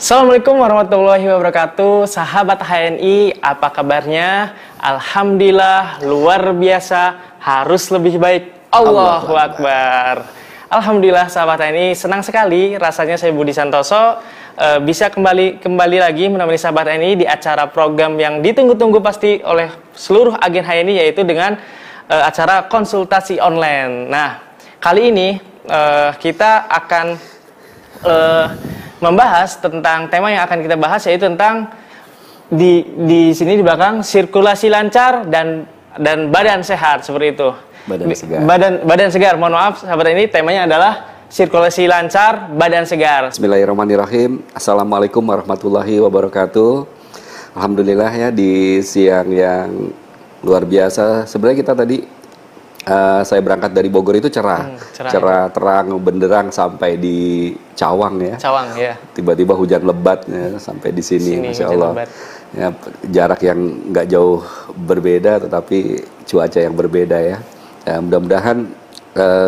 Assalamualaikum warahmatullahi wabarakatuh. Sahabat HNI, apa kabarnya? Alhamdulillah, luar biasa, harus lebih baik. Allahu Akbar. Alhamdulillah sahabat HNI, senang sekali rasanya saya Budi Santoso bisa kembali lagi menemani sahabat HNI di acara program yang ditunggu-tunggu pasti oleh seluruh agen HNI, yaitu dengan acara konsultasi online. Nah, kali ini kita akan membahas tentang tema yang akan kita bahas, yaitu tentang di sini di belakang sirkulasi lancar dan badan sehat, seperti itu. Badan segar. Mohon maaf sahabat, ini temanya adalah sirkulasi lancar, badan segar. Bismillahirrahmanirrahim. Assalamualaikum warahmatullahi wabarakatuh. Alhamdulillah ya, di siang yang luar biasa. Sebenarnya kita tadi saya berangkat dari Bogor itu cerah, terang benderang sampai di Cawang ya. Cawang ya. Tiba-tiba hujan lebat ya, sampai di sini, Masya Allah. Ya, jarak yang nggak jauh berbeda, tetapi cuaca yang berbeda ya. Mudah-mudahan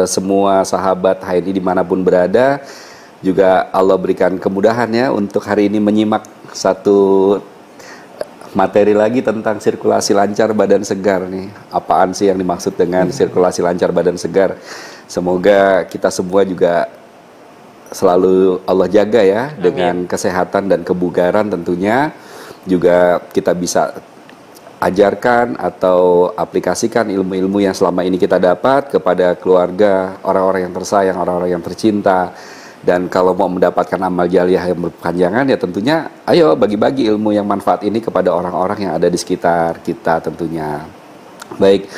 semua sahabat HNI dimanapun berada juga Allah berikan kemudahan ya untuk hari ini menyimak satu materi lagi tentang sirkulasi lancar badan segar nih. Apaan sih yang dimaksud dengan sirkulasi lancar badan segar? Semoga kita semua juga selalu Allah jaga ya. Amin. Dengan kesehatan dan kebugaran tentunya. Juga kita bisa ajarkan atau aplikasikan ilmu-ilmu yang selama ini kita dapat kepada keluarga, orang-orang yang tersayang, orang-orang yang tercinta. Dan kalau mau mendapatkan amal jariah yang berkepanjangan, ya tentunya ayo bagi-bagi ilmu yang manfaat ini kepada orang-orang yang ada di sekitar kita tentunya. Baik,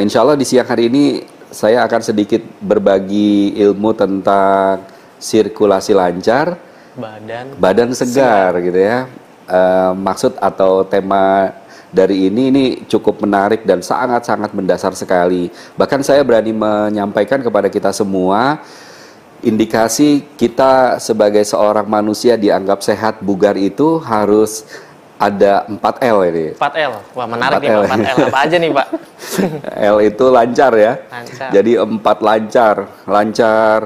insya Allah di siang hari ini saya akan sedikit berbagi ilmu tentang sirkulasi lancar, badan segar gitu ya. Maksud atau tema dari ini cukup menarik dan sangat-sangat mendasar sekali. Bahkan saya berani menyampaikan kepada kita semua, indikasi kita sebagai seorang manusia dianggap sehat bugar itu harus ada 4L ini. 4L, wah menarik 4L. Nih Pak, 4L apa aja nih Pak? L itu lancar ya. Lancar. Jadi 4 lancar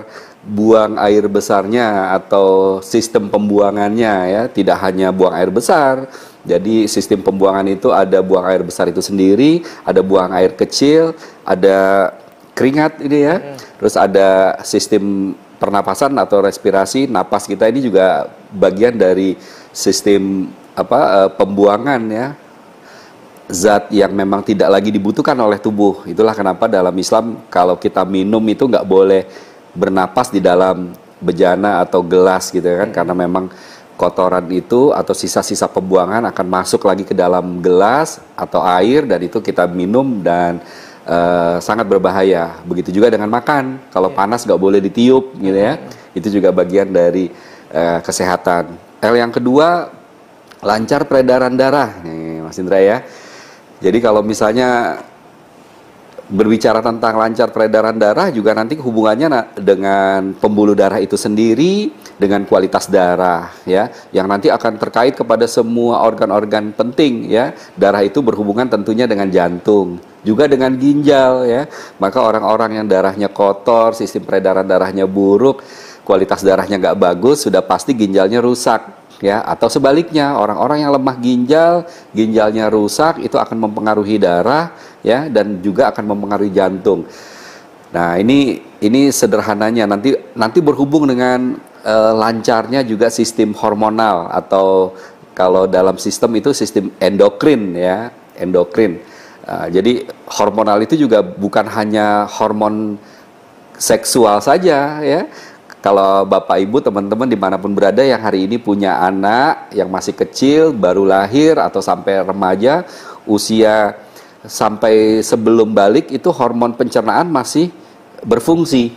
buang air besarnya atau sistem pembuangannya ya, tidak hanya buang air besar. Jadi sistem pembuangan itu ada buang air besar itu sendiri, ada buang air kecil, ada keringat ini ya. Terus ada sistem pernapasan atau respirasi, napas kita ini juga bagian dari sistem pembuangan ya, zat yang memang tidak lagi dibutuhkan oleh tubuh. Itulah kenapa dalam Islam kalau kita minum itu nggak boleh bernapas di dalam bejana atau gelas gitu kan, karena memang kotoran itu atau sisa-sisa pembuangan akan masuk lagi ke dalam gelas atau air, dan itu kita minum dan sangat berbahaya. Begitu juga dengan makan, kalau panas nggak boleh ditiup gitu ya. Itu juga bagian dari kesehatan. L yang kedua, lancar peredaran darah nih Mas Indra ya. Jadi kalau misalnya berbicara tentang lancar peredaran darah, juga nanti hubungannya dengan pembuluh darah itu sendiri dengan kualitas darah ya, yang nanti akan terkait kepada semua organ-organ penting ya. Darah itu berhubungan tentunya dengan jantung, juga dengan ginjal ya. Maka orang-orang yang darahnya kotor, sistem peredaran darahnya buruk, kualitas darahnya nggak bagus, sudah pasti ginjalnya rusak ya. Atau sebaliknya, orang-orang yang lemah ginjal, ginjalnya rusak, itu akan mempengaruhi darah ya, dan juga akan mempengaruhi jantung. Nah, ini sederhananya, nanti berhubung dengan lancarnya juga sistem hormonal, atau kalau dalam sistem itu sistem endokrin ya, endokrin. Jadi hormonal itu juga bukan hanya hormon seksual saja ya. Kalau Bapak Ibu teman-teman dimanapun berada yang hari ini punya anak yang masih kecil, baru lahir atau sampai remaja, usia sampai sebelum balik, itu hormon pencernaan masih berfungsi.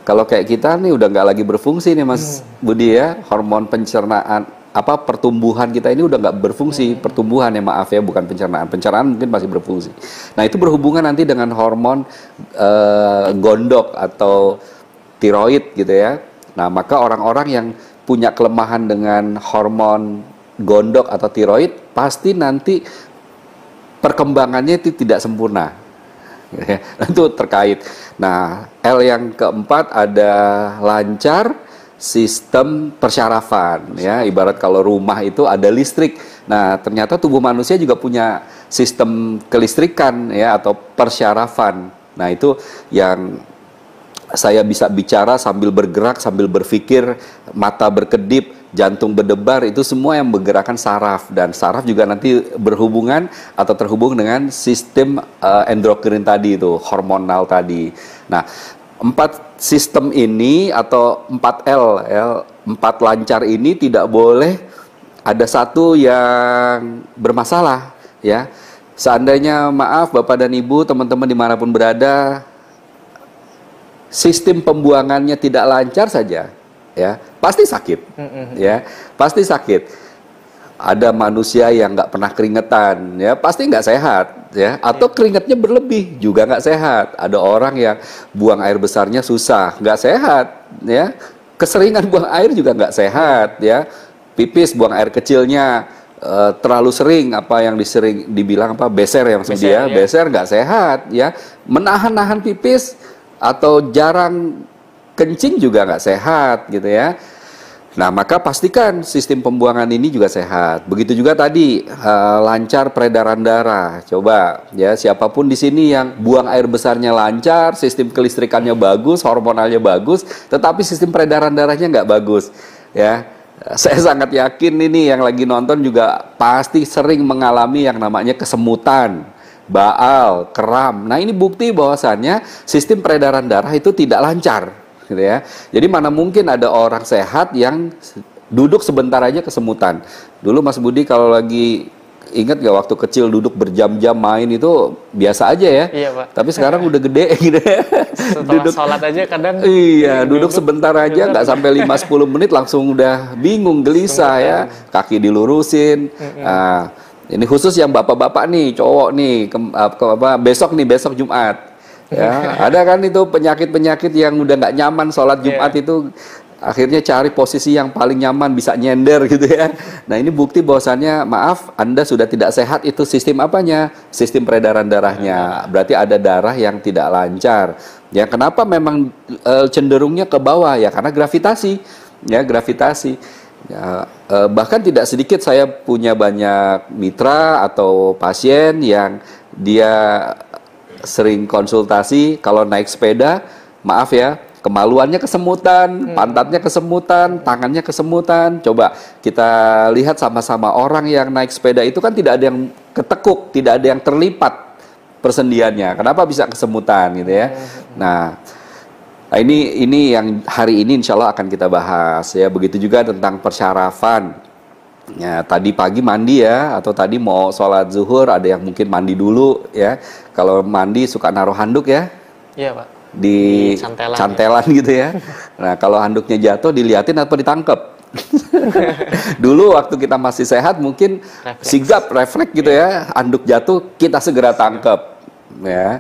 Kalau kayak kita nih udah nggak lagi berfungsi nih Mas Budi ya, hormon pencernaan pertumbuhan kita ini udah nggak berfungsi. Pertumbuhan ya, maaf ya, bukan pencernaan. Pencernaan mungkin masih berfungsi. Nah, itu berhubungan nanti dengan hormon gondok atau tiroid gitu ya. Nah, maka orang-orang yang punya kelemahan dengan hormon gondok atau tiroid, pasti nanti perkembangannya itu tidak sempurna. Itu terkait. Nah, L yang keempat ada lancar sistem persyarafan ya. Ibarat kalau rumah itu ada listrik. Nah, ternyata tubuh manusia juga punya sistem kelistrikan ya atau persyarafan. Nah, itu yang saya bisa bicara sambil bergerak, sambil berpikir, mata berkedip, jantung berdebar, itu semua yang menggerakkan saraf. Dan saraf juga nanti berhubungan atau terhubung dengan sistem endokrin tadi itu, hormonal tadi. Nah, 4 sistem ini atau 4L, ya, 4 lancar ini tidak boleh ada satu yang bermasalah, ya. Seandainya, maaf Bapak dan Ibu, teman-teman dimanapun berada, sistem pembuangannya tidak lancar saja, ya pasti sakit, ya pasti sakit. Ada manusia yang nggak pernah keringetan, ya pasti nggak sehat, ya atau keringatnya berlebih juga nggak sehat. Ada orang yang buang air besarnya susah, nggak sehat, ya keseringan buang air juga nggak sehat, ya pipis buang air kecilnya terlalu sering, apa yang dibilang apa beser ya maksudnya dia, beser nggak sehat, ya menahan-nahan pipis atau jarang kencing juga nggak sehat gitu ya. Nah, maka pastikan sistem pembuangan ini juga sehat. Begitu juga tadi lancar peredaran darah. Coba ya siapapun di sini yang buang air besarnya lancar, sistem kelistrikannya bagus, hormonalnya bagus, tetapi sistem peredaran darahnya nggak bagus ya. Saya sangat yakin ini yang lagi nonton juga pasti sering mengalami yang namanya kesemutan, baal, kram. Nah, ini bukti bahwasannya sistem peredaran darah itu tidak lancar, gitu ya. Jadi mana mungkin ada orang sehat yang duduk sebentar aja kesemutan. Dulu Mas Budi kalau lagi ingat gak waktu kecil duduk berjam-jam main itu biasa aja ya. Iya, Pak. Tapi sekarang udah gede gitu ya. Setelah duduk sholat aja kadang. Iya, duduk sebentar aja nggak sampai 5-10 menit langsung udah bingung, gelisah ya. Kaki dilurusin. Nah, ini khusus yang bapak-bapak nih, cowok nih, besok Jumat. Ya, ada kan itu penyakit-penyakit yang udah nggak nyaman sholat Jumat itu. Akhirnya cari posisi yang paling nyaman, bisa nyender gitu ya. Nah, ini bukti bahwasannya, maaf, Anda sudah tidak sehat. Itu sistem apanya? Sistem peredaran darahnya. Berarti ada darah yang tidak lancar. Ya, kenapa memang cenderungnya ke bawah? Ya, karena gravitasi. Ya, gravitasi. Ya, bahkan tidak sedikit saya punya banyak mitra atau pasien yang dia sering konsultasi kalau naik sepeda, maaf ya, kemaluannya kesemutan, pantatnya kesemutan, tangannya kesemutan. Coba kita lihat sama-sama, orang yang naik sepeda itu kan tidak ada yang ketekuk, tidak ada yang terlipat persendiannya. Kenapa bisa kesemutan gitu ya? Nah, ini yang hari ini insya Allah akan kita bahas ya. Begitu juga tentang persyarafan. Ya, tadi pagi mandi ya, atau tadi mau sholat zuhur, ada yang mungkin mandi dulu ya. Kalau mandi suka naruh handuk ya. Iya, Pak. Di cantelan gitu ya. Nah, kalau handuknya jatuh diliatin atau ditangkep. Dulu waktu kita masih sehat mungkin sigap, refleks gitu ya. Handuk jatuh kita segera tangkep ya.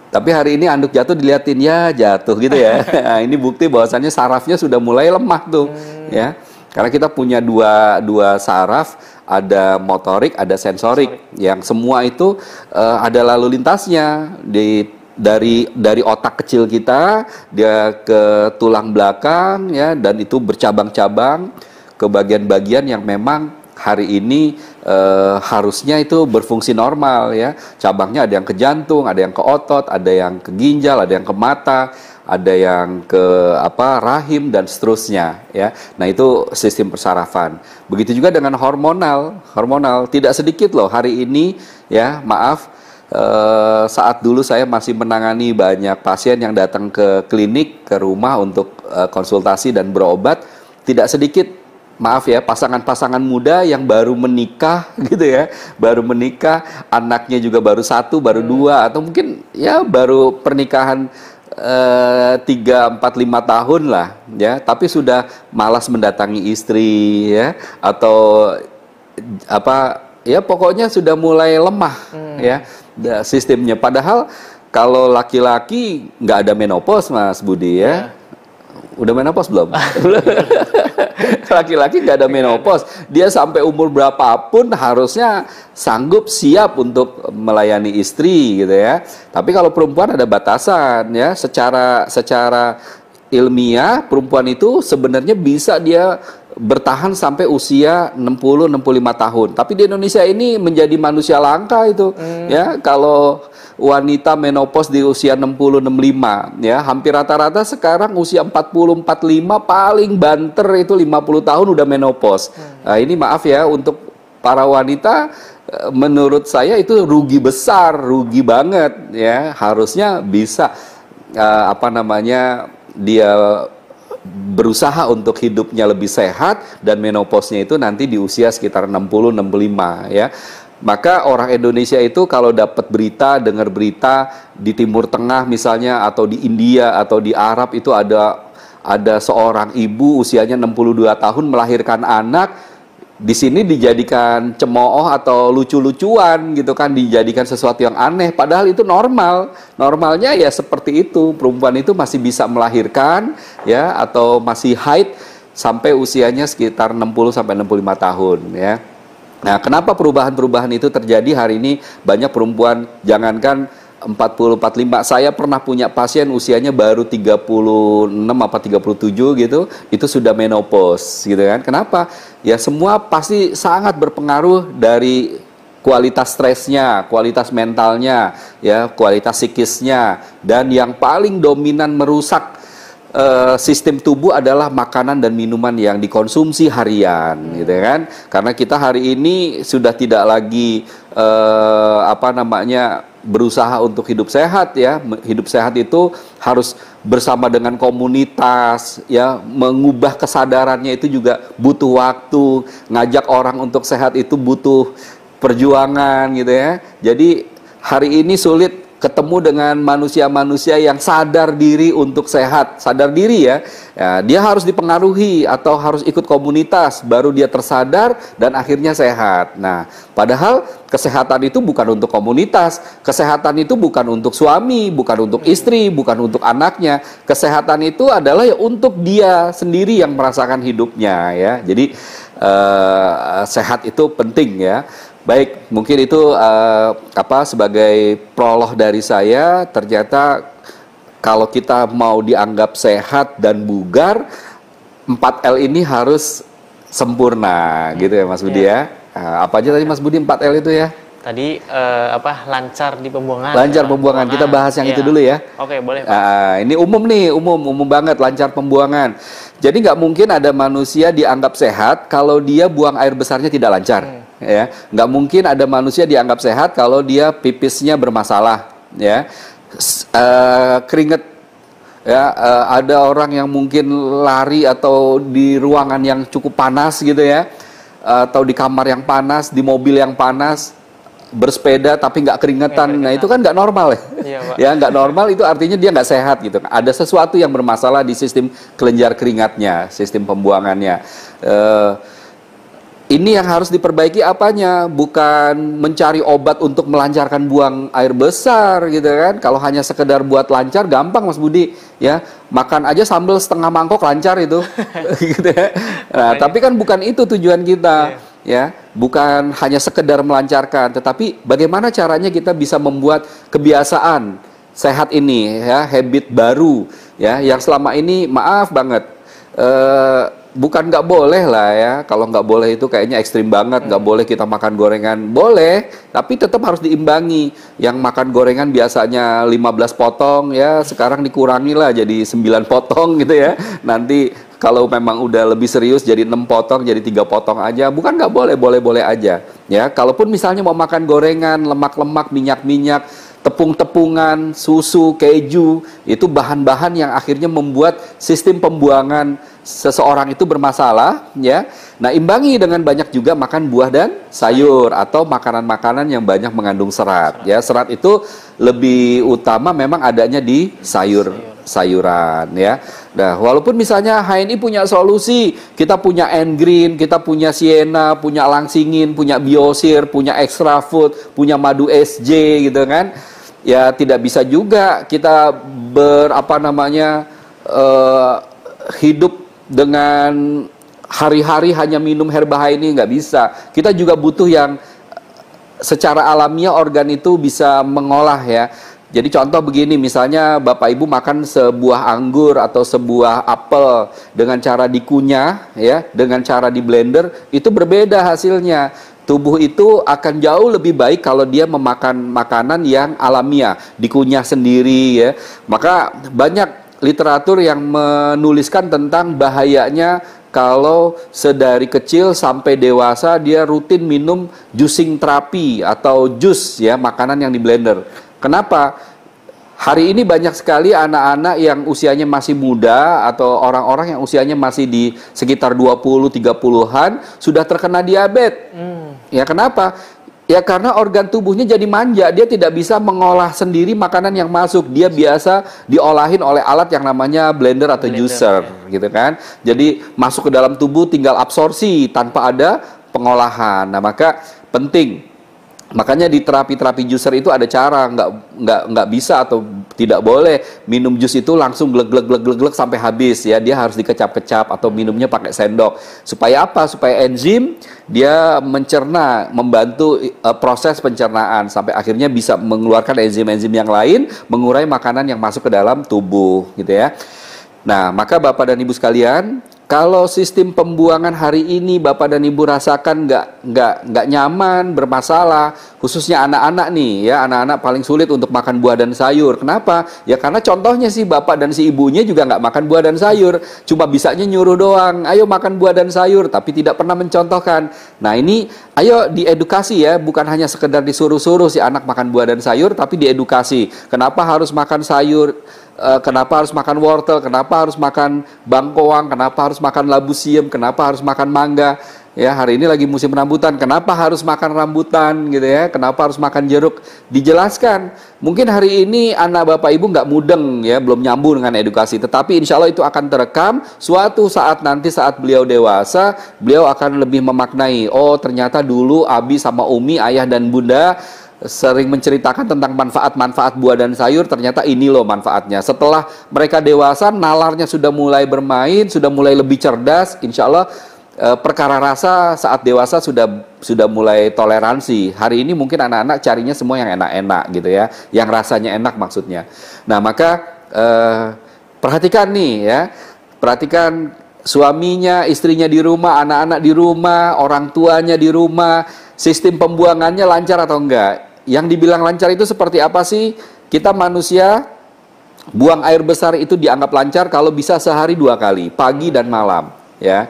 Tapi hari ini handuk jatuh diliatin, ya jatuh gitu ya. Nah, ini bukti bahwasannya sarafnya sudah mulai lemah tuh ya. Karena kita punya dua saraf, ada motorik, ada sensorik. Yang semua itu ada lalu lintasnya dari otak kecil kita, dia ke tulang belakang ya, dan itu bercabang-cabang ke bagian-bagian yang memang hari ini harusnya itu berfungsi normal ya. Cabangnya ada yang ke jantung, ada yang ke otot, ada yang ke ginjal, ada yang ke mata, ada yang ke rahim dan seterusnya ya. Nah, itu sistem persarafan. Begitu juga dengan hormonal tidak sedikit loh hari ini ya, maaf. Saat dulu saya masih menangani banyak pasien yang datang ke klinik, ke rumah untuk konsultasi dan berobat, tidak sedikit, maaf ya, pasangan-pasangan muda yang baru menikah gitu ya, baru menikah, anaknya juga baru 1, baru 2, atau mungkin ya baru pernikahan 3, 4, 5 tahun lah ya, tapi sudah malas mendatangi istri ya, atau ya pokoknya sudah mulai lemah ya sistemnya. Padahal kalau laki-laki nggak ada menopause, Mas Budi ya. Udah menopause belum? Laki-laki nggak ada menopause, dia sampai umur berapapun harusnya sanggup siap untuk melayani istri gitu ya. Tapi kalau perempuan ada batasan ya, secara ilmiah perempuan itu sebenarnya bisa dia bertahan sampai usia 60-65 tahun. Tapi di Indonesia ini menjadi manusia langka itu. Ya, kalau wanita menopause di usia 60-65 ya, hampir rata-rata sekarang usia 40-45 paling banter itu 50 tahun udah menopause. Nah, ini maaf ya untuk para wanita, menurut saya itu rugi besar, rugi banget ya. Harusnya bisa dia berusaha untuk hidupnya lebih sehat dan menopausnya itu nanti di usia sekitar 60-65 ya. Maka orang Indonesia itu kalau dapat berita, dengar berita di Timur Tengah misalnya atau di India atau di Arab itu ada seorang ibu usianya 62 tahun melahirkan anak, di sini dijadikan cemooh atau lucu-lucuan gitu kan, dijadikan sesuatu yang aneh, padahal itu normal. Normalnya ya seperti itu, perempuan itu masih bisa melahirkan ya atau masih haid sampai usianya sekitar 60-65 tahun ya. Nah, kenapa perubahan-perubahan itu terjadi hari ini? Banyak perempuan, jangankan 40-45, saya pernah punya pasien usianya baru 36 apa 37 gitu, itu sudah menopause gitu kan. Kenapa? Ya semua pasti sangat berpengaruh dari kualitas stresnya, kualitas mentalnya, ya, kualitas psikisnya, dan yang paling dominan merusak sistem tubuh adalah makanan dan minuman yang dikonsumsi harian, gitu kan? Karena kita hari ini sudah tidak lagi berusaha untuk hidup sehat ya. Hidup sehat itu harus bersama dengan komunitas ya, mengubah kesadarannya itu juga butuh waktu, ngajak orang untuk sehat itu butuh perjuangan gitu ya. Jadi hari ini sulit ketemu dengan manusia-manusia yang sadar diri untuk sehat, sadar diri ya. Dia harus dipengaruhi atau harus ikut komunitas, baru dia tersadar dan akhirnya sehat. Nah, padahal kesehatan itu bukan untuk komunitas, kesehatan itu bukan untuk suami, bukan untuk istri, bukan untuk anaknya. Kesehatan itu adalah ya untuk dia sendiri yang merasakan hidupnya ya. Jadi sehat itu penting ya. Baik, mungkin itu sebagai prolog dari saya. Ternyata kalau kita mau dianggap sehat dan bugar, 4L ini harus sempurna gitu ya Mas Budi ya. Apa aja tadi Mas Budi 4L itu ya? Tadi lancar di pembuangan. Lancar pembuangan. Kita bahas yang itu dulu ya. Oke, boleh Pak. Ini umum nih, umum banget lancar pembuangan. Jadi nggak mungkin ada manusia dianggap sehat kalau dia buang air besarnya tidak lancar. Ya, nggak mungkin ada manusia dianggap sehat kalau dia pipisnya bermasalah. Ya, keringet. Ya, ada orang yang mungkin lari atau di ruangan yang cukup panas gitu ya, atau di kamar yang panas, di mobil yang panas, bersepeda tapi nggak keringetan. Nah itu kan nggak normal ya. Iya, Pak. Ya nggak normal itu artinya dia nggak sehat gitu. Ada sesuatu yang bermasalah di sistem kelenjar keringatnya, sistem pembuangannya. Ini yang harus diperbaiki apanya? Bukan mencari obat untuk melancarkan buang air besar gitu kan. Kalau hanya sekedar buat lancar gampang Mas Budi ya. Makan aja sambal setengah mangkok lancar itu. Gitu ya. Nah, tapi kan bukan itu tujuan kita. Ya, bukan hanya sekedar melancarkan, tetapi bagaimana caranya kita bisa membuat kebiasaan sehat ini ya, habit baru ya, yang selama ini maaf banget bukan nggak boleh lah ya. Kalau nggak boleh itu kayaknya ekstrim banget. Nggak boleh kita makan gorengan, boleh, tapi tetap harus diimbangi. Yang makan gorengan biasanya 15 potong ya, sekarang dikurangi lah jadi 9 potong gitu ya. Nanti kalau memang udah lebih serius jadi 6 potong, jadi 3 potong aja. Bukan nggak boleh, boleh-boleh aja ya. Kalaupun misalnya mau makan gorengan, lemak-lemak, minyak-minyak, tepung-tepungan, susu, keju, itu bahan-bahan yang akhirnya membuat sistem pembuangan seseorang itu bermasalah ya. Nah, imbangi dengan banyak juga makan buah dan sayur atau makanan-makanan yang banyak mengandung serat ya. Serat itu lebih utama memang adanya di sayuran ya. Nah, walaupun misalnya HNI punya solusi, kita punya N-Green, kita punya Sienna, punya Langsingin, punya Biosir, punya Extra Food, punya madu SJ gitu kan. Ya tidak bisa juga kita hidup dengan hari-hari hanya minum herba ini, nggak bisa. Kita juga butuh yang secara alamiah organ itu bisa mengolah ya. Jadi contoh begini, misalnya Bapak Ibu makan sebuah anggur atau sebuah apel dengan cara dikunyah, ya, dengan cara di blender, itu berbeda hasilnya. Tubuh itu akan jauh lebih baik kalau dia memakan makanan yang alamiah, dikunyah sendiri, ya. Maka banyak literatur yang menuliskan tentang bahayanya kalau sedari kecil sampai dewasa dia rutin minum juicing terapi atau jus, ya, makanan yang di blender. Kenapa? Hari ini banyak sekali anak-anak yang usianya masih muda atau orang-orang yang usianya masih di sekitar 20-30-an sudah terkena diabetes. Ya, kenapa? Ya karena organ tubuhnya jadi manja, dia tidak bisa mengolah sendiri makanan yang masuk. Dia biasa diolahin oleh alat yang namanya blender atau juicer, gitu kan. Jadi masuk ke dalam tubuh tinggal absorpsi tanpa ada pengolahan. Nah, maka penting. Makanya di terapi-terapi juicer itu ada cara, nggak bisa atau tidak boleh minum jus itu langsung glek sampai habis, ya. Dia harus dikecap-kecap atau minumnya pakai sendok. Supaya apa? Supaya enzim dia mencerna, membantu proses pencernaan sampai akhirnya bisa mengeluarkan enzim-enzim yang lain, mengurai makanan yang masuk ke dalam tubuh, gitu ya. Nah, maka Bapak dan Ibu sekalian, kalau sistem pembuangan hari ini Bapak dan Ibu rasakan nggak nyaman, bermasalah, khususnya anak-anak nih, ya, anak-anak paling sulit untuk makan buah dan sayur. Kenapa? Ya karena contohnya sih Bapak dan si ibunya juga nggak makan buah dan sayur, cuma bisanya nyuruh doang, ayo makan buah dan sayur, tapi tidak pernah mencontohkan. Nah, ini ayo diedukasi, ya, bukan hanya sekedar disuruh-suruh si anak makan buah dan sayur, tapi diedukasi. Kenapa harus makan sayur? Kenapa harus makan wortel, kenapa harus makan bangkoang, kenapa harus makan labu siam, kenapa harus makan mangga, ya. Hari ini lagi musim rambutan, kenapa harus makan rambutan, gitu ya, kenapa harus makan jeruk, dijelaskan. Mungkin hari ini anak Bapak Ibu nggak mudeng, ya, belum nyambung dengan edukasi, tetapi insya Allah itu akan terekam. Suatu saat nanti saat beliau dewasa, beliau akan lebih memaknai, oh ternyata dulu Abi sama Umi, ayah dan bunda sering menceritakan tentang manfaat-manfaat buah dan sayur, ternyata ini loh manfaatnya. Setelah mereka dewasa, nalarnya sudah mulai bermain, sudah mulai lebih cerdas, insya Allah perkara rasa saat dewasa sudah mulai toleransi. Hari ini mungkin anak-anak carinya semua yang enak-enak, gitu ya, yang rasanya enak maksudnya. Nah, maka perhatikan nih, ya, perhatikan suaminya, istrinya di rumah, anak-anak di rumah, orang tuanya di rumah, sistem pembuangannya lancar atau enggak. Yang dibilang lancar itu seperti apa sih? Kita manusia buang air besar itu dianggap lancar kalau bisa sehari 2 kali, pagi dan malam, ya.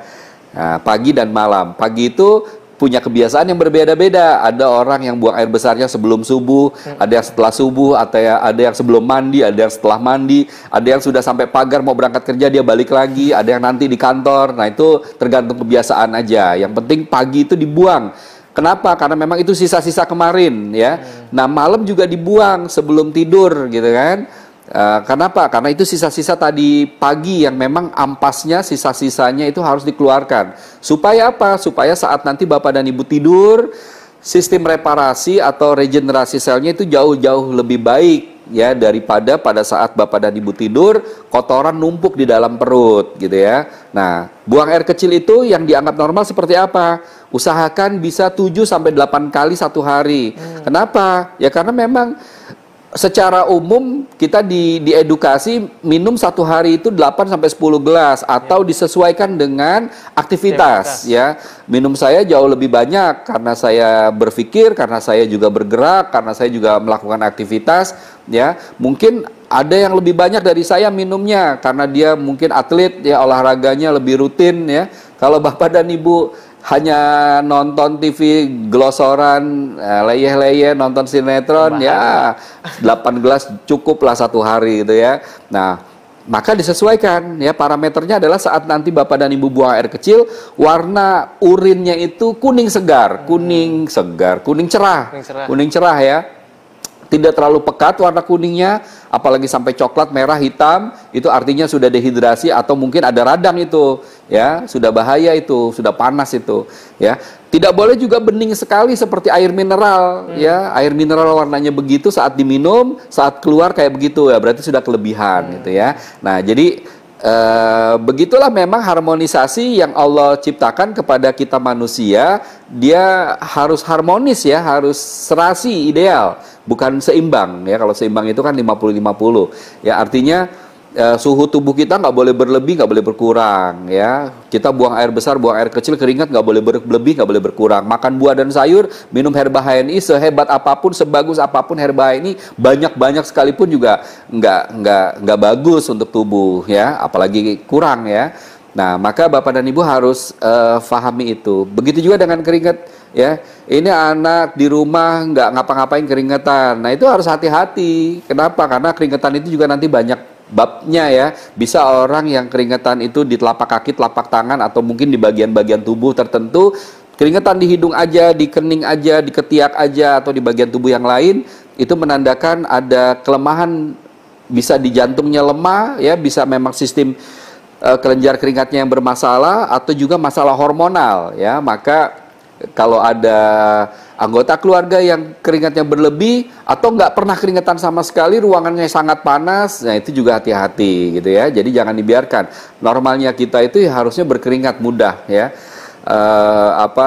Nah, pagi dan malam. Pagi itu punya kebiasaan yang berbeda-beda. Ada orang yang buang air besarnya sebelum subuh, ada yang setelah subuh, atau ada yang sebelum mandi, ada yang setelah mandi, ada yang sudah sampai pagar mau berangkat kerja dia balik lagi, ada yang nanti di kantor. Nah, itu tergantung kebiasaan aja. Yang penting pagi itu dibuang. Kenapa? Karena memang itu sisa-sisa kemarin, ya. Nah, malam juga dibuang sebelum tidur, gitu kan. Kenapa? Karena itu sisa-sisa tadi pagi yang memang ampasnya, sisa-sisanya itu harus dikeluarkan. Supaya apa? Supaya saat nanti Bapak dan Ibu tidur, sistem reparasi atau regenerasi selnya itu jauh-jauh lebih baik, ya, daripada pada saat Bapak dan Ibu tidur kotoran numpuk di dalam perut, gitu ya. Nah, buang air kecil itu yang dianggap normal seperti apa? Usahakan bisa 7-8 kali satu hari. Kenapa? Ya karena memang secara umum kita diedukasi minum satu hari itu 8-10 gelas atau disesuaikan dengan aktivitas, ya. Minum saya jauh lebih banyak karena saya berpikir, karena saya juga bergerak, karena saya juga melakukan aktivitas, ya. Mungkin ada yang lebih banyak dari saya minumnya karena dia mungkin atlet, ya, olahraganya lebih rutin, ya. Kalau Bapak dan Ibu hanya nonton TV glosoran, leyeh-leyeh, nonton sinetron, ya 8 gelas cukuplah satu hari, gitu ya. Nah, maka disesuaikan, ya, parameternya adalah saat nanti Bapak dan Ibu buang air kecil, warna urinnya itu kuning segar, kuning cerah, ya. Tidak terlalu pekat warna kuningnya, apalagi sampai coklat, merah, hitam, itu artinya sudah dehidrasi atau mungkin ada radang itu, ya, sudah bahaya itu, sudah panas itu, ya. Tidak boleh juga bening sekali seperti air mineral, ya. Air mineral warnanya begitu saat diminum, saat keluar kayak begitu, ya, berarti sudah kelebihan, gitu ya. Nah, jadi begitulah memang harmonisasi yang Allah ciptakan kepada kita manusia. Dia harus harmonis ya, harus serasi ideal, bukan seimbang ya. Kalau seimbang itu kan 50-50 ya, artinya suhu tubuh kita nggak boleh berlebih, nggak boleh berkurang ya. Kita buang air besar, buang air kecil, keringat nggak boleh berlebih, nggak boleh berkurang. Makan buah dan sayur, minum herba HNI sehebat apapun, sebagus apapun herba HNI, banyak sekalipun juga nggak bagus untuk tubuh ya, apalagi kurang ya. Nah, maka Bapak dan Ibu harus pahami itu. Begitu juga dengan keringat ya. Ini anak di rumah nggak ngapa-ngapain keringetan. Nah, itu harus hati-hati. Kenapa? Karena keringetan itu juga nanti banyak babnya ya. Bisa orang yang keringetan itu di telapak kaki, telapak tangan, atau mungkin di bagian-bagian tubuh tertentu. Keringetan di hidung aja, di kening aja, di ketiak aja, atau di bagian tubuh yang lain, itu menandakan ada kelemahan. Bisa di jantungnya lemah ya, bisa memang sistem kelenjar keringatnya yang bermasalah, atau juga masalah hormonal ya. Maka kalau ada anggota keluarga yang keringatnya berlebih atau nggak pernah keringetan sama sekali, ruangannya sangat panas, nah itu juga hati-hati gitu ya. Jadi jangan dibiarkan. Normalnya kita itu ya harusnya berkeringat mudah ya.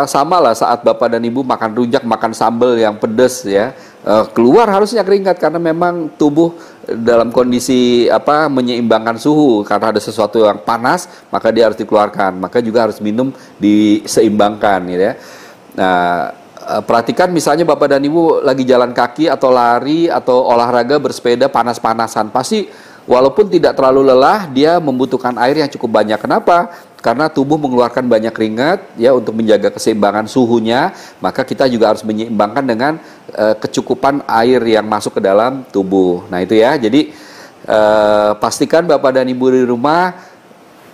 Sama lah saat Bapak dan Ibu makan rujak, makan sambal yang pedas ya, keluar harusnya keringat, karena memang tubuh dalam kondisi menyeimbangkan suhu. Karena ada sesuatu yang panas, maka dia harus dikeluarkan. Maka juga harus minum diseimbangkan gitu ya. Nah, perhatikan misalnya Bapak dan Ibu lagi jalan kaki atau lari atau olahraga bersepeda panas-panasan, pasti walaupun tidak terlalu lelah, dia membutuhkan air yang cukup banyak. Kenapa? Karena tubuh mengeluarkan banyak keringat ya untuk menjaga keseimbangan suhunya. Maka kita juga harus menyeimbangkan dengan kecukupan air yang masuk ke dalam tubuh. Nah itu ya, jadi pastikan Bapak dan Ibu di rumah,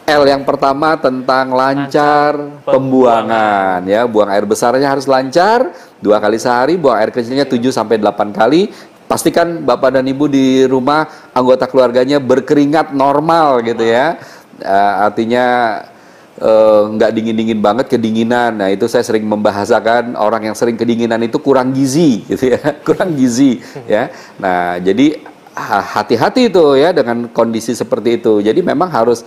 L yang pertama tentang lancar pembuangan ya. Buang air besarnya harus lancar 2 kali sehari, buang air kecilnya 7-8 kali. Pastikan Bapak dan Ibu di rumah anggota keluarganya berkeringat normal gitu ya. Artinya nggak dingin-dingin banget, kedinginan. Nah itu saya sering membahasakan orang yang sering kedinginan itu kurang gizi gitu ya. Kurang gizi ya. Nah jadi hati-hati itu ya dengan kondisi seperti itu. Jadi memang harus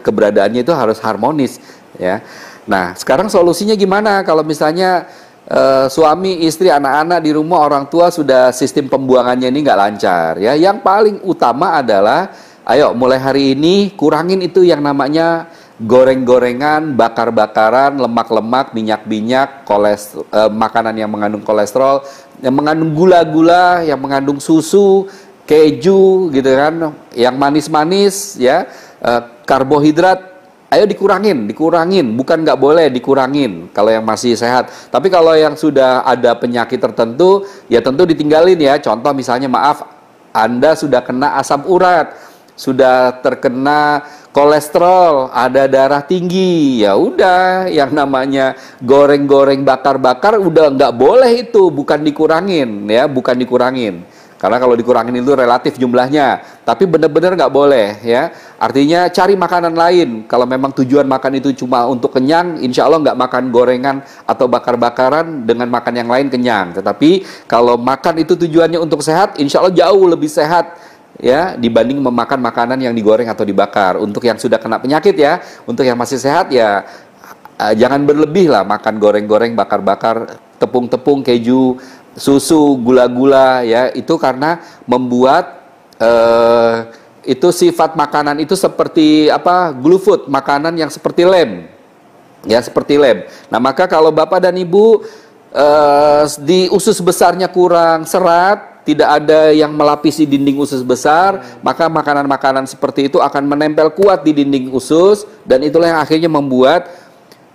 keberadaannya itu harus harmonis ya. Nah sekarang solusinya gimana kalau misalnya suami, istri, anak-anak di rumah, orang tua sudah sistem pembuangannya ini nggak lancar ya. Yang paling utama adalah ayo mulai hari ini kurangin itu yang namanya goreng-gorengan, bakar-bakaran, lemak-lemak, minyak-minyak, makanan yang mengandung kolesterol, yang mengandung gula-gula, yang mengandung susu, keju gitu kan, yang manis-manis ya, karbohidrat, ayo dikurangin, bukan nggak boleh, dikurangin kalau yang masih sehat. Tapi kalau yang sudah ada penyakit tertentu, ya tentu ditinggalin ya. Contoh misalnya, maaf, Anda sudah kena asam urat, sudah terkena kolesterol, ada darah tinggi, ya udah yang namanya goreng-goreng, bakar-bakar udah nggak boleh itu, bukan dikurangin ya, bukan dikurangin. Karena kalau dikurangin itu relatif jumlahnya, tapi benar-benar nggak boleh ya. Artinya cari makanan lain. Kalau memang tujuan makan itu cuma untuk kenyang, insya Allah nggak makan gorengan atau bakar-bakaran, dengan makan yang lain kenyang. Tetapi kalau makan itu tujuannya untuk sehat, insya Allah jauh lebih sehat ya dibanding memakan makanan yang digoreng atau dibakar. Untuk yang sudah kena penyakit ya, untuk yang masih sehat ya jangan berlebih lah makan goreng-goreng, bakar-bakar, tepung-tepung, keju, susu, gula-gula ya. Itu karena membuat itu sifat makanan itu seperti glue food, makanan yang seperti lem ya, seperti lem. Nah maka kalau Bapak dan Ibu di usus besarnya kurang serat, tidak ada yang melapisi dinding usus besar, maka makanan-makanan seperti itu akan menempel kuat di dinding usus, dan itulah yang akhirnya membuat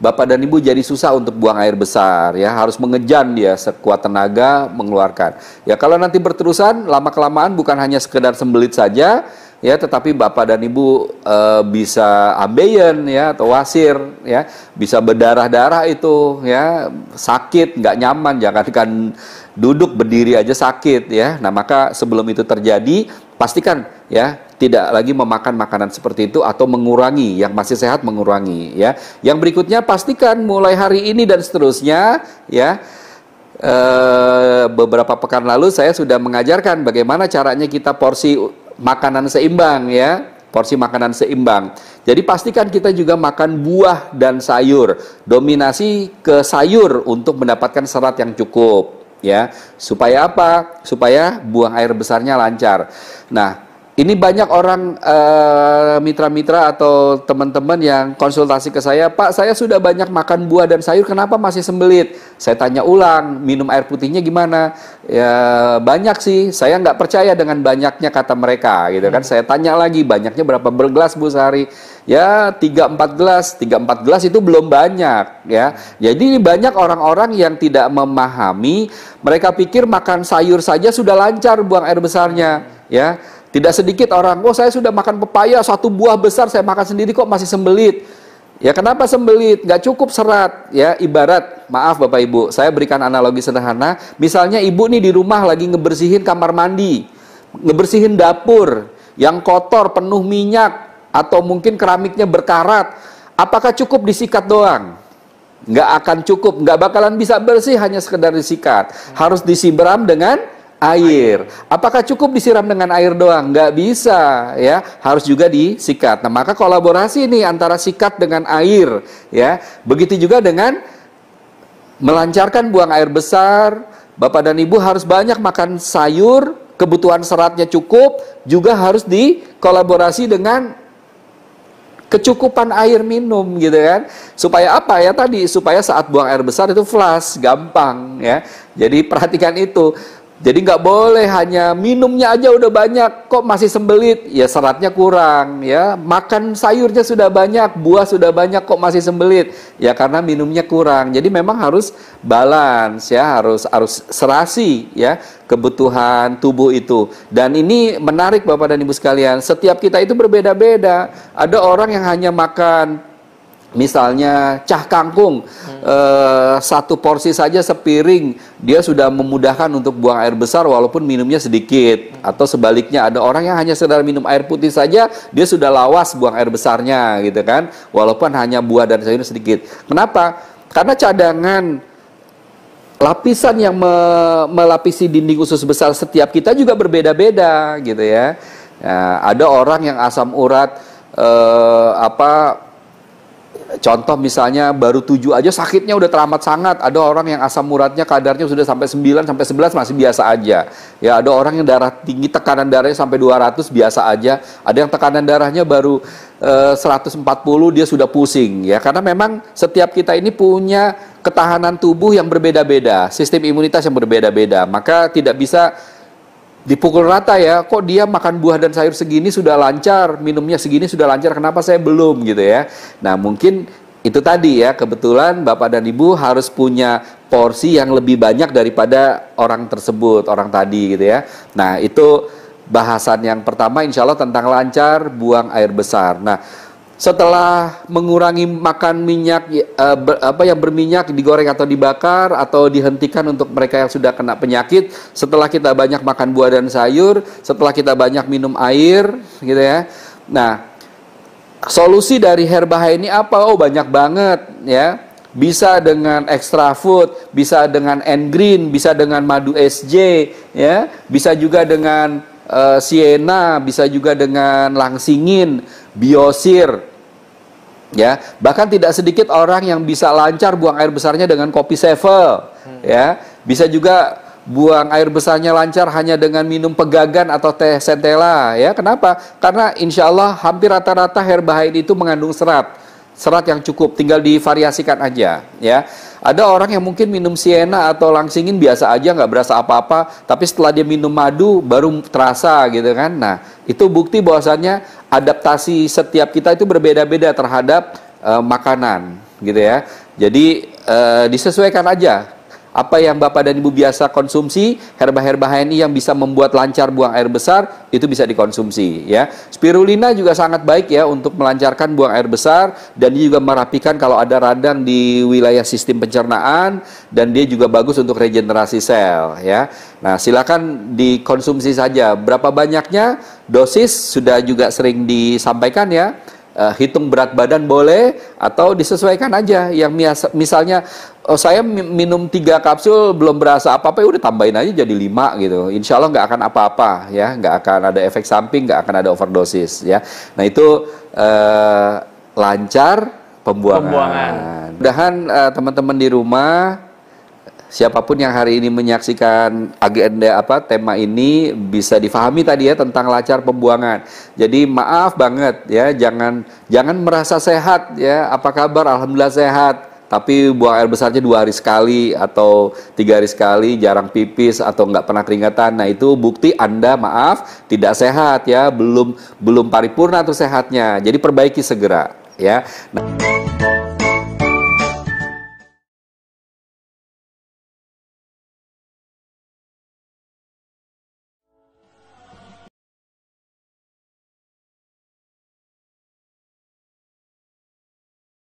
Bapak dan Ibu jadi susah untuk buang air besar ya, harus mengejan dia sekuat tenaga mengeluarkan. Ya kalau nanti berterusan, lama-kelamaan bukan hanya sekedar sembelit saja ya, tetapi Bapak dan Ibu bisa ambeien ya, atau wasir ya, bisa berdarah-darah itu ya, sakit, nggak nyaman, jangankan duduk, berdiri aja sakit ya. Nah maka sebelum itu terjadi, pastikan ya tidak lagi memakan makanan seperti itu, atau mengurangi, yang masih sehat mengurangi ya. Yang berikutnya, pastikan mulai hari ini dan seterusnya ya, beberapa pekan lalu saya sudah mengajarkan bagaimana caranya kita porsi makanan seimbang ya, porsi makanan seimbang. Jadi pastikan kita juga makan buah dan sayur. Dominasi ke sayur untuk mendapatkan serat yang cukup ya. Supaya apa? Supaya buang air besarnya lancar. Nah, ini banyak orang mitra-mitra atau teman-teman yang konsultasi ke saya, Pak, saya sudah banyak makan buah dan sayur, kenapa masih sembelit? Saya tanya ulang, minum air putihnya gimana? Ya banyak sih, saya nggak percaya dengan banyaknya kata mereka, gitu kan? Saya tanya lagi, banyaknya berapa bergelas Bu sehari? Ya 3-4 gelas, 3-4 gelas itu belum banyak ya. Jadi banyak orang-orang yang tidak memahami, mereka pikir makan sayur saja sudah lancar buang air besarnya ya. Tidak sedikit orang, oh saya sudah makan pepaya, 1 buah besar saya makan sendiri kok masih sembelit. Ya kenapa sembelit? Nggak cukup serat. Ya ibarat, maaf Bapak Ibu, saya berikan analogi sederhana. Misalnya ibu nih di rumah lagi ngebersihin kamar mandi, ngebersihin dapur, yang kotor, penuh minyak, atau mungkin keramiknya berkarat. Apakah cukup disikat doang? Nggak akan cukup, nggak bakalan bisa bersih hanya sekedar disikat. Harus disiram dengan air. Apakah cukup disiram dengan air doang? Nggak bisa ya, harus juga disikat. Nah, maka kolaborasi nih antara sikat dengan air ya. Begitu juga dengan melancarkan buang air besar. Bapak dan Ibu harus banyak makan sayur, kebutuhan seratnya cukup, juga harus dikolaborasi dengan kecukupan air minum gitu kan. Supaya apa ya tadi? Supaya saat buang air besar itu flush, gampang ya. Jadi perhatikan itu. Jadi nggak boleh hanya minumnya aja udah banyak, kok masih sembelit, ya seratnya kurang, ya makan sayurnya sudah banyak, buah sudah banyak, kok masih sembelit, ya karena minumnya kurang. Jadi memang harus balance, ya harus serasi, ya kebutuhan tubuh itu. Dan ini menarik Bapak dan Ibu sekalian, setiap kita itu berbeda-beda. Ada orang yang hanya makan misalnya cah kangkung, 1 porsi saja sepiring, dia sudah memudahkan untuk buang air besar walaupun minumnya sedikit. Atau sebaliknya ada orang yang hanya sekedar minum air putih saja, dia sudah lawas buang air besarnya gitu kan, walaupun hanya buah dan sayur sedikit. Kenapa? Karena cadangan lapisan yang melapisi dinding usus besar setiap kita juga berbeda-beda gitu ya. Nah, ada orang yang asam urat contoh misalnya baru 7 aja sakitnya udah teramat sangat. Ada orang yang asam uratnya kadarnya sudah sampai 9 sampai 11 masih biasa aja. Ya ada orang yang darah tinggi, tekanan darahnya sampai 200 biasa aja. Ada yang tekanan darahnya baru 140 dia sudah pusing ya. Karena memang setiap kita ini punya ketahanan tubuh yang berbeda-beda, sistem imunitas yang berbeda-beda. Maka tidak bisa dipukul rata ya, kok dia makan buah dan sayur segini sudah lancar, minumnya segini sudah lancar, kenapa saya belum gitu ya. Nah mungkin itu tadi ya, kebetulan Bapak dan Ibu harus punya porsi yang lebih banyak daripada orang tersebut, orang tadi gitu ya. Nah itu bahasan yang pertama insya Allah tentang lancar buang air besar. Nah setelah mengurangi makan minyak yang berminyak, digoreng atau dibakar atau dihentikan untuk mereka yang sudah kena penyakit, setelah kita banyak makan buah dan sayur, setelah kita banyak minum air gitu ya. Nah, solusi dari Herbahae ini apa? Oh, banyak banget ya. Bisa dengan extra food, bisa dengan N-Green, bisa dengan madu SJ ya, bisa juga dengan sienna, bisa juga dengan langsingin, biosir. Ya, bahkan tidak sedikit orang yang bisa lancar buang air besarnya dengan kopi sevel, ya, bisa juga buang air besarnya lancar hanya dengan minum pegagan atau teh centella, ya. Kenapa? Karena insya Allah hampir rata-rata Herbahae itu mengandung serat yang cukup, tinggal divariasikan aja, ya. Ada orang yang mungkin minum sienna atau langsingin biasa aja, nggak berasa apa-apa, tapi setelah dia minum madu baru terasa gitu kan. Nah, itu bukti bahwasannya adaptasi setiap kita itu berbeda-beda terhadap makanan gitu ya. Jadi disesuaikan aja apa yang Bapak dan Ibu biasa konsumsi, Herbahae ini yang bisa membuat lancar buang air besar, itu bisa dikonsumsi ya. Spirulina juga sangat baik ya untuk melancarkan buang air besar, dan dia juga merapikan kalau ada radang di wilayah sistem pencernaan, dan dia juga bagus untuk regenerasi sel ya. Nah, silakan dikonsumsi saja. Berapa banyaknya? Dosis sudah juga sering disampaikan ya. hitung berat badan boleh, atau disesuaikan aja. Yang misalnya, oh saya minum 3 kapsul belum berasa apa-apa, ya udah tambahin aja jadi 5 gitu. Insya Allah nggak akan apa-apa ya, nggak akan ada efek samping, nggak akan ada overdosis ya. Nah itu lancar pembuangan. Mudah-mudahan teman-teman di rumah, siapapun yang hari ini menyaksikan agenda tema ini bisa difahami tadi ya tentang lancar pembuangan. Jadi maaf banget ya, jangan merasa sehat ya. Apa kabar? Alhamdulillah sehat. Tapi buang air besarnya 2 hari sekali atau 3 hari sekali, jarang pipis atau nggak pernah keringatan. Nah itu bukti Anda maaf tidak sehat ya, belum paripurna tuh sehatnya. Jadi perbaiki segera ya. Nah,